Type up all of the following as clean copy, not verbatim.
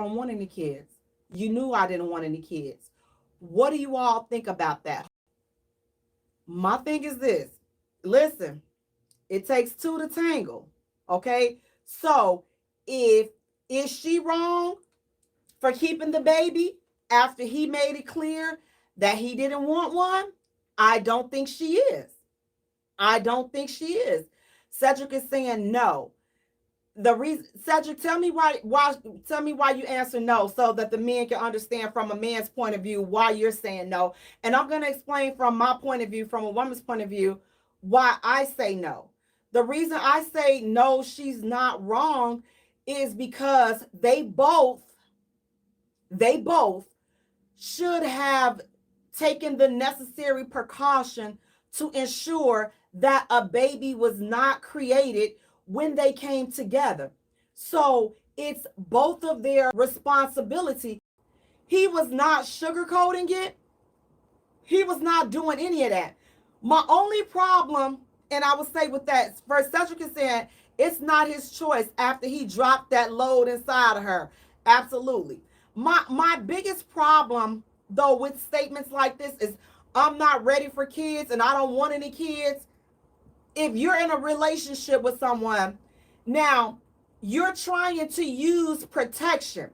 don't want any kids. You knew I didn't want any kids. What do you all think about that? My thing is this. Listen, it takes two to tangle. Okay? So, if is she wrong for keeping the baby after he made it clear that he didn't want one? I don't think she is. I don't think she is. Cedric is saying no. The reason, Cedric, tell me why you answer no, so that the men can understand from a man's point of view why you're saying no. And I'm going to explain from my point of view, from a woman's point of view, why I say no. The reason I say no, she's not wrong, is because they both should have taken the necessary precaution to ensure that a baby was not created when they came together. So it's both of their responsibility. He was not sugarcoating it. He was not doing any of that. My only problem, and I would say with that, first Cedric is saying it's not his choice after he dropped that load inside of her. Absolutely. My biggest problem though with statements like this is I'm not ready for kids and I don't want any kids. If you're in a relationship with someone, now you're trying to use protection,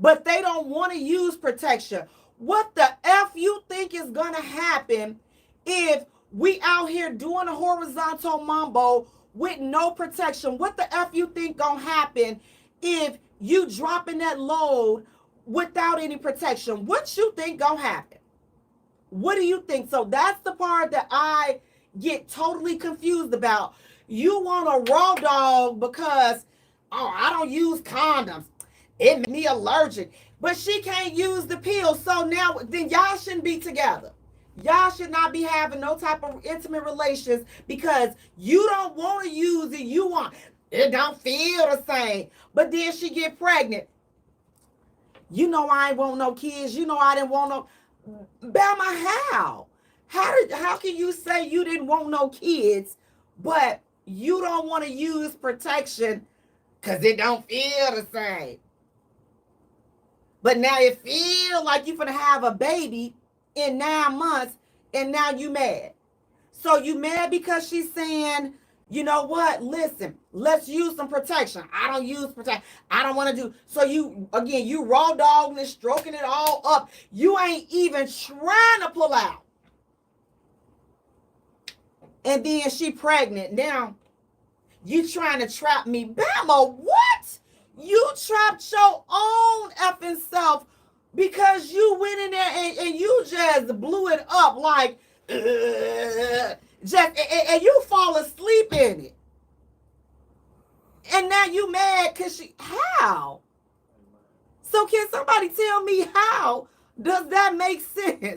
but they don't want to use protection. What the F you think is going to happen if we out here doing a horizontal mambo with no protection? What the F you think going to happen if you dropping that load without any protection? What you think going to happen? What do you think? So that's the part that I get totally confused about. You want a raw dog because, oh, I don't use condoms. It makes me allergic. But she can't use the pill. So now, then y'all shouldn't be together. Y'all should not be having no type of intimate relations because you don't want to use it. You want, it don't feel the same. But then she get pregnant. You know I ain't want no kids. You know I didn't want no. Bama, how? How can you say you didn't want no kids, but you don't want to use protection because it don't feel the same? But now it feel like you're going to have a baby in 9 months, and now you mad. So you mad because she's saying, you know what? Listen, let's use some protection. I don't use protection. I don't want to do. So you, again, you raw dogging and stroking it all up. You ain't even trying to pull out. And then she pregnant. Now, you trying to trap me. Bama, what? You trapped your own effing self because you went in there and you just blew it up like, and you fall asleep in it. And now you mad because how? So can somebody tell me how does that make sense?